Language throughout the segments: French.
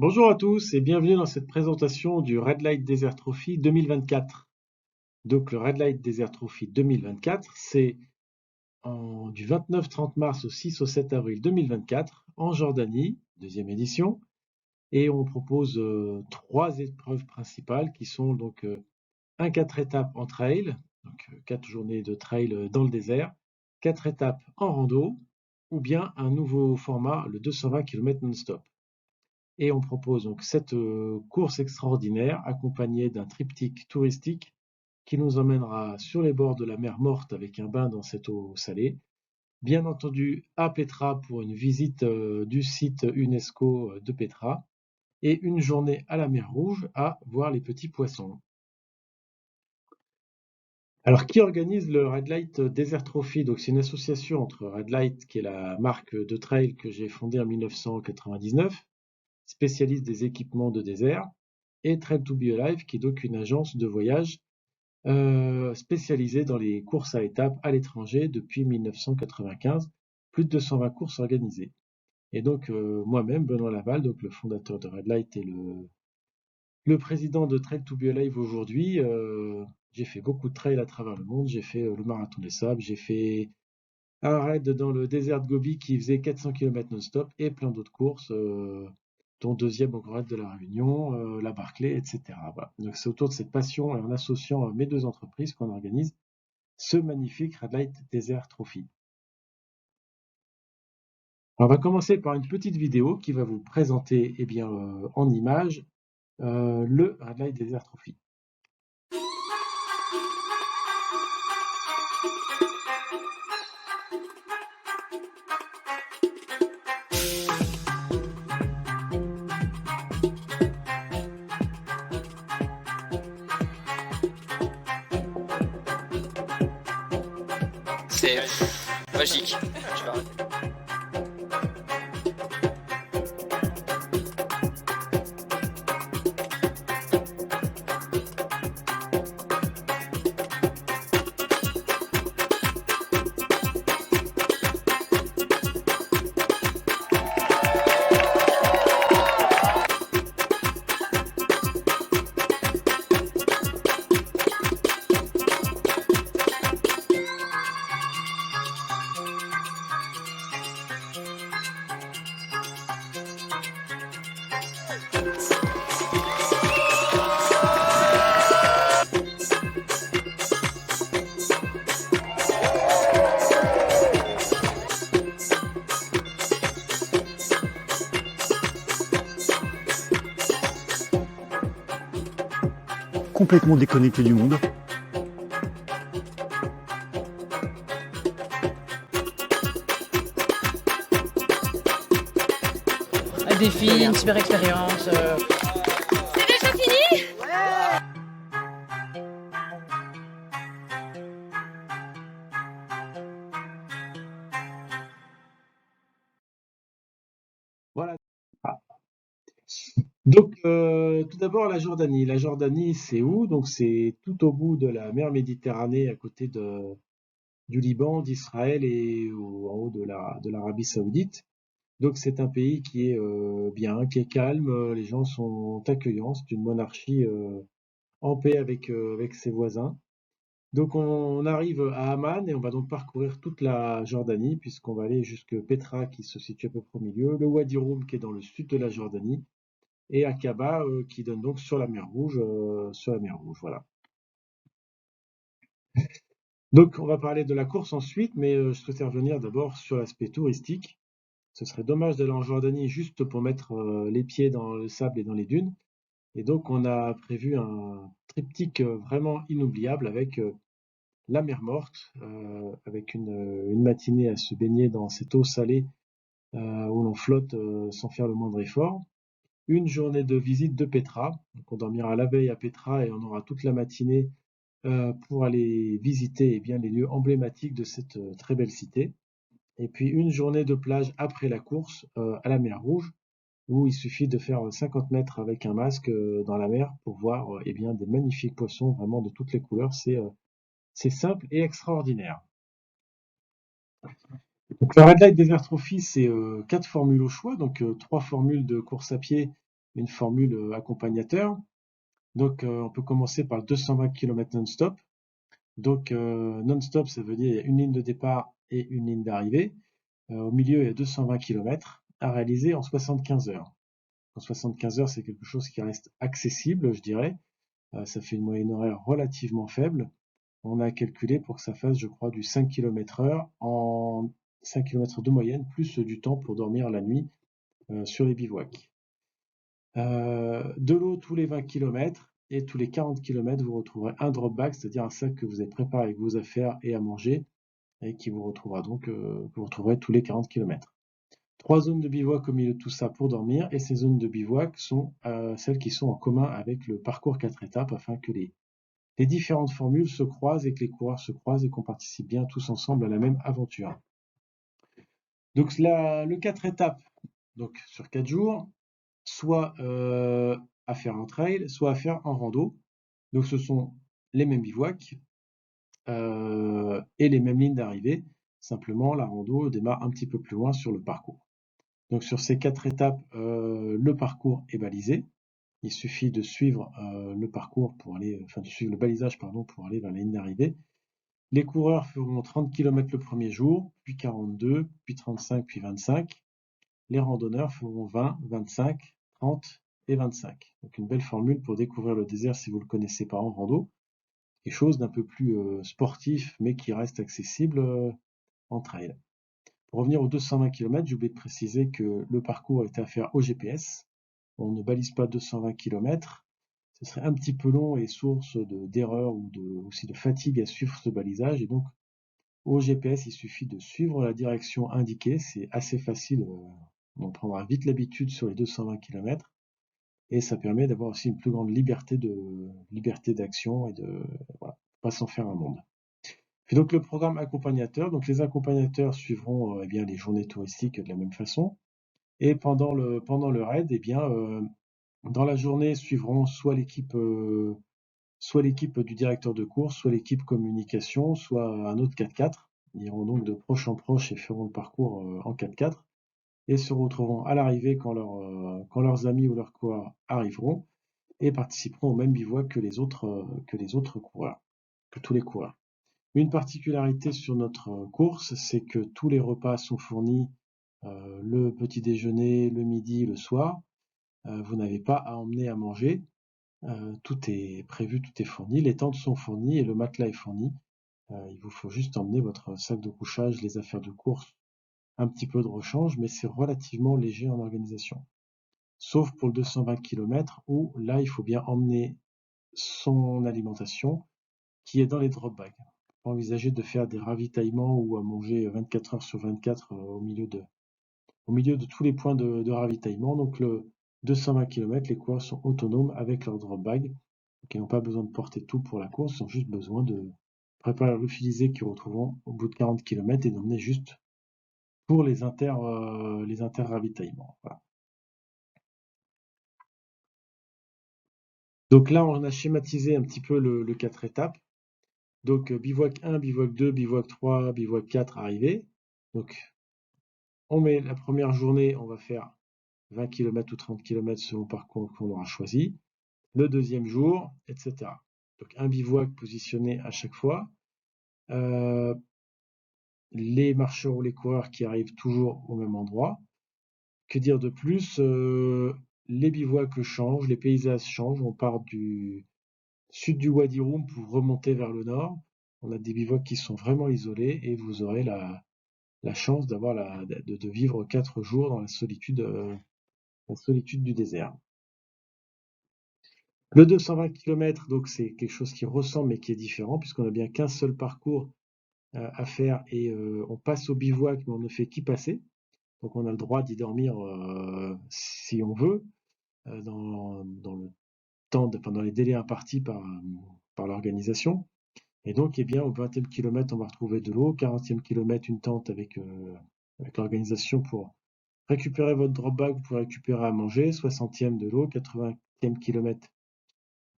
Bonjour à tous et bienvenue dans cette présentation du Red Light Desert Trophy 2024. Donc le Red Light Desert Trophy 2024, c'est du 29-30 mars au 6 au 7 avril 2024 en Jordanie, deuxième édition. Et on propose trois épreuves principales qui sont donc un 4 étapes en trail, donc 4 journées de trail dans le désert, 4 étapes en rando, ou bien un nouveau format, le 220 km non-stop. Et on propose donc cette course extraordinaire accompagnée d'un triptyque touristique qui nous emmènera sur les bords de la mer Morte avec un bain dans cette eau salée. Bien entendu à Petra pour une visite du site UNESCO de Petra et une journée à la mer Rouge à voir les petits poissons. Alors, qui organise le Red Light Desert Trophy? Donc, c'est une association entre Red Light, qui est la marque de trail que j'ai fondée en 1999, spécialiste des équipements de désert, et Trail to Be Alive, qui est donc une agence de voyage spécialisée dans les courses à étapes à l'étranger depuis 1995, plus de 220 courses organisées. Et donc moi-même, Benoît Laval, donc le fondateur de Red Light et le président de Trail to Be Alive aujourd'hui, j'ai fait beaucoup de trails à travers le monde. J'ai fait le marathon des sables, j'ai fait un raid dans le désert de Gobi qui faisait 400 km non-stop et plein d'autres courses, dont deuxième au Grand Raid de la Réunion, la Barclay, etc. Voilà. Donc c'est autour de cette passion et en associant mes deux entreprises qu'on organise ce magnifique Red Light Desert Trophy. Alors, on va commencer par une petite vidéo qui va vous présenter en images le Red Light Desert Trophy. C'est magique. Je vais arrêter. Complètement déconnecté du monde. Un défi, une super expérience. C'est déjà fini? Voilà. Ah. Donc, tout d'abord, la Jordanie. La Jordanie, c'est où? Donc, c'est tout au bout de la mer Méditerranée, à côté du Liban, d'Israël et en haut de l'Arabie Saoudite. Donc, c'est un pays qui est bien, qui est calme. Les gens sont accueillants. C'est une monarchie en paix avec ses voisins. Donc, on arrive à Amman et on va donc parcourir toute la Jordanie, puisqu'on va aller jusque Petra, qui se situe à peu près au milieu, le Wadi Rum, qui est dans le sud de la Jordanie, et Aqaba qui donne donc sur la mer Rouge, voilà. Donc on va parler de la course ensuite, mais je souhaitais revenir d'abord sur l'aspect touristique. Ce serait dommage d'aller en Jordanie juste pour mettre les pieds dans le sable et dans les dunes. Et donc on a prévu un triptyque vraiment inoubliable avec la mer Morte, avec une matinée à se baigner dans cette eau salée où l'on flotte sans faire le moindre effort. Une journée de visite de Petra. Donc on dormira la veille à Petra et on aura toute la matinée pour aller visiter les lieux emblématiques de cette très belle cité. Et puis une journée de plage après la course à la mer Rouge, où il suffit de faire 50 mètres avec un masque dans la mer pour voir des magnifiques poissons vraiment de toutes les couleurs. C'est simple et extraordinaire. Donc le Red Light Desert Trophy, c'est 4 formules au choix, donc 3 formules de course à pied une formule accompagnateur. Donc, on peut commencer par 220 km non-stop. Donc, non-stop, ça veut dire il y a une ligne de départ et une ligne d'arrivée. Au milieu, il y a 220 km à réaliser en 75 heures. En 75 heures, c'est quelque chose qui reste accessible, je dirais. Ça fait une moyenne horaire relativement faible. On a calculé pour que ça fasse, je crois, du 5 km/h en 5 km de moyenne, plus du temps pour dormir la nuit sur les bivouacs. De l'eau tous les 20 km et tous les 40 km, vous retrouverez un drop bag, c'est-à-dire un sac que vous avez préparé avec vos affaires et à manger, et qui vous retrouvera donc, que vous retrouverez tous les 40 km. 3 zones de bivouac au milieu de tout ça pour dormir, et ces zones de bivouac sont celles qui sont en commun avec le parcours 4 étapes, afin que les différentes formules se croisent et que les coureurs se croisent et qu'on participe bien tous ensemble à la même aventure. Donc le 4 étapes, donc sur 4 jours, soit à faire en trail, soit à faire en rando. Donc ce sont les mêmes bivouacs et les mêmes lignes d'arrivée. Simplement, la rando démarre un petit peu plus loin sur le parcours. Donc sur ces 4 étapes, le parcours est balisé. Il suffit de suivre le parcours pour aller, enfin de suivre le balisage pardon, pour aller vers la ligne d'arrivée. Les coureurs feront 30 km le premier jour, puis 42, puis 35, puis 25. Les randonneurs feront 20, 25, 30 et 25. Donc une belle formule pour découvrir le désert si vous ne le connaissez pas en rando. Quelque chose d'un peu plus sportif, mais qui reste accessible en trail. Pour revenir aux 220 km, j'ai oublié de préciser que le parcours est à faire au GPS. On ne balise pas 220 km. Ce serait un petit peu long et source d'erreurs ou aussi de fatigue à suivre ce balisage. Et donc, au GPS, il suffit de suivre la direction indiquée. C'est assez facile. On prendra vite l'habitude sur les 220 km. Et ça permet d'avoir aussi une plus grande liberté d'action et de voilà, pas s'en faire un monde. Puis donc le programme accompagnateur. Donc les accompagnateurs suivront bien les journées touristiques de la même façon. Et pendant le raid, eh bien, dans la journée suivront soit l'équipe du directeur de course, soit l'équipe communication, soit un autre 4x4. Ils iront donc de proche en proche et feront le parcours en 4x4 et se retrouveront à l'arrivée quand leurs amis ou leurs coureurs arriveront et participeront au même bivouac que les autres coureurs, que tous les coureurs. Une particularité sur notre course, c'est que tous les repas sont fournis, le petit déjeuner, le midi, le soir. Vous n'avez pas à emmener à manger. Tout est prévu, tout est fourni. Les tentes sont fournies et le matelas est fourni. Il vous faut juste emmener votre sac de couchage, les affaires de course, un petit peu de rechange, mais c'est relativement léger en organisation. Sauf pour le 220 km où là, il faut bien emmener son alimentation qui est dans les drop bags. Envisager de faire des ravitaillements ou à manger 24 heures sur 24 au milieu de tous les points de ravitaillement. Donc le 220 km, les coureurs sont autonomes avec leur drop bag. Donc ils n'ont pas besoin de porter tout pour la course, ils ont juste besoin de préparer le filisé qu'ils retrouveront au bout de 40 km et d'emmener juste pour les inter-ravitaillements. Voilà. Donc là, on a schématisé un petit peu le 4 étapes. Donc bivouac 1, bivouac 2, bivouac 3, bivouac 4, arrivée. Donc on met la première journée, on va faire 20 km ou 30 km selon le parcours qu'on aura choisi. Le deuxième jour, etc. Donc un bivouac positionné à chaque fois. Les marcheurs ou les coureurs qui arrivent toujours au même endroit. Que dire de plus? Les bivouacs changent, les paysages changent. On part du sud du Wadi Rum pour remonter vers le nord. On a des bivouacs qui sont vraiment isolés et vous aurez la chance de vivre 4 jours dans la solitude du désert. Le 220 km, donc c'est quelque chose qui ressemble mais qui est différent puisqu'on n'a bien qu'un seul parcours à faire et on passe au bivouac mais on ne fait qu'y passer. Donc on a le droit d'y dormir si on veut dans le temps, dans les délais impartis par l'organisation. Et donc, eh bien, au 20e kilomètre, on va retrouver de l'eau. 40e kilomètre, une tente avec l'organisation pour récupérer votre drop bag. Vous pouvez récupérer à manger. 60e de l'eau. 80e kilomètre,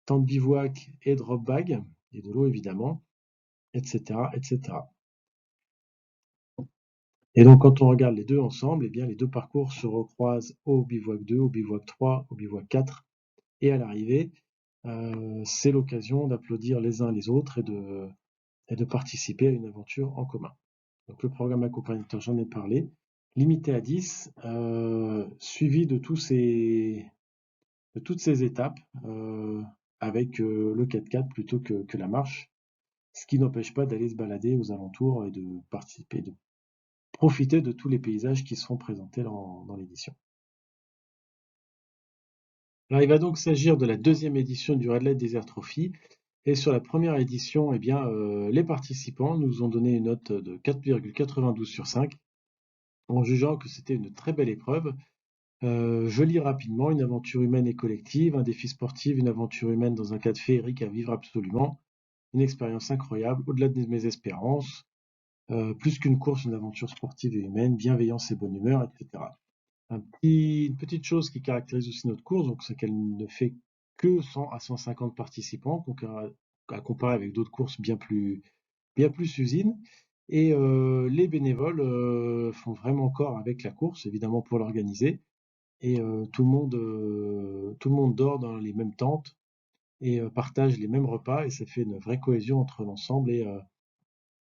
tente bivouac et drop bag. Et de l'eau, évidemment, etc., etc. Et donc, quand on regarde les deux ensemble, eh bien, les deux parcours se recroisent au bivouac 2, au bivouac 3, au bivouac 4, et à l'arrivée, c'est l'occasion d'applaudir les uns les autres et de participer à une aventure en commun. Donc le programme accompagnateur, j'en ai parlé, limité à 10, suivi de toutes ces étapes, avec le 4x4 plutôt que la marche, ce qui n'empêche pas d'aller se balader aux alentours et de participer, de profiter de tous les paysages qui seront présentés dans l'édition. Alors, il va donc s'agir de la deuxième édition du Red Light Desert Trophy. Et sur la première édition, eh bien, les participants nous ont donné une note de 4,92 sur 5, en jugeant que c'était une très belle épreuve. Je lis rapidement: une aventure humaine et collective, un défi sportif, une aventure humaine dans un cadre féerique à vivre absolument, une expérience incroyable, au-delà de mes espérances, plus qu'une course, une aventure sportive et humaine, bienveillance et bonne humeur, etc. Une petite chose qui caractérise aussi notre course, donc, c'est qu'elle ne fait que 100 à 150 participants, donc à comparer avec d'autres courses bien plus usines. Et les bénévoles font vraiment corps avec la course, évidemment pour l'organiser. Et tout le monde dort dans les mêmes tentes et partage les mêmes repas, et ça fait une vraie cohésion entre l'ensemble et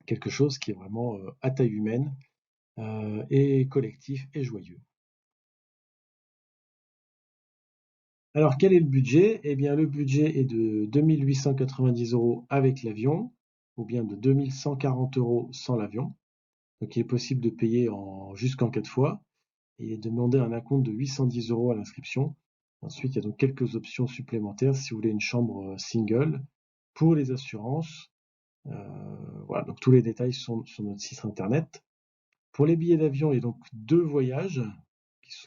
quelque chose qui est vraiment à taille humaine et collectif et joyeux. Alors, quel est le budget? Eh bien, le budget est de 2 890 € avec l'avion, ou bien de 2 140 € sans l'avion. Donc, il est possible de payer jusqu'en 4 fois et de demander un acompte de 810 € à l'inscription. Ensuite, il y a donc quelques options supplémentaires si vous voulez une chambre single pour les assurances. Voilà, donc tous les détails sont sur notre site internet. Pour les billets d'avion, il y a donc 2 voyages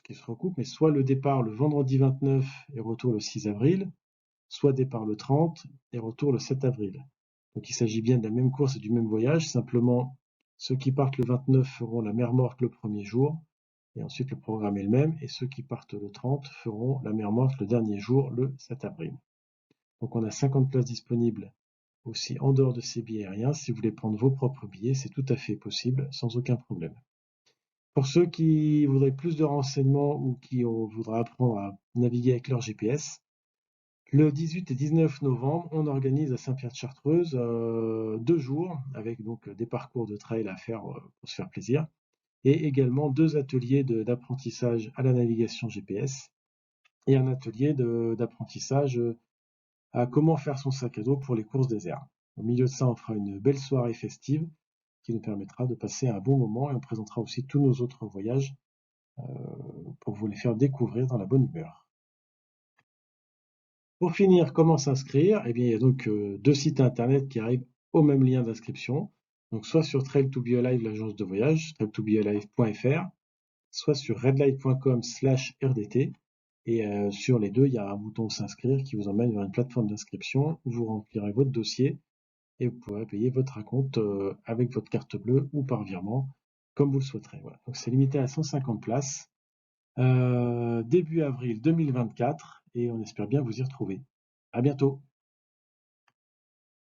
qui se recoupent, mais soit le départ le vendredi 29 et retour le 6 avril, soit départ le 30 et retour le 7 avril. Donc il s'agit bien de la même course et du même voyage, simplement ceux qui partent le 29 feront la mer Morte le premier jour, et ensuite le programme est le même, et ceux qui partent le 30 feront la mer Morte le dernier jour, le 7 avril. Donc on a 50 places disponibles aussi en dehors de ces billets aériens. Si vous voulez prendre vos propres billets, c'est tout à fait possible, sans aucun problème. Pour ceux qui voudraient plus de renseignements ou qui voudraient apprendre à naviguer avec leur GPS, le 18 et 19 novembre, on organise à Saint-Pierre-de-Chartreuse 2 jours avec donc des parcours de trail à faire pour se faire plaisir, et également 2 ateliers d'apprentissage à la navigation GPS et un atelier d'apprentissage à comment faire son sac à dos pour les courses désert. Au milieu de ça, on fera une belle soirée festive qui nous permettra de passer un bon moment, et on présentera aussi tous nos autres voyages pour vous les faire découvrir dans la bonne humeur. Pour finir, comment s'inscrire? Eh bien, il y a donc 2 sites internet qui arrivent au même lien d'inscription. Donc, soit sur Trail to be Alive, l'agence de voyage, trailtobealive.fr, soit sur redlight.com/rdt. Et sur les deux, il y a un bouton s'inscrire qui vous emmène vers une plateforme d'inscription où vous remplirez votre dossier et vous pourrez payer votre acompte avec votre carte bleue ou par virement, comme vous le souhaiterez. Voilà. Donc c'est limité à 150 places, début avril 2024, et on espère bien vous y retrouver. À bientôt.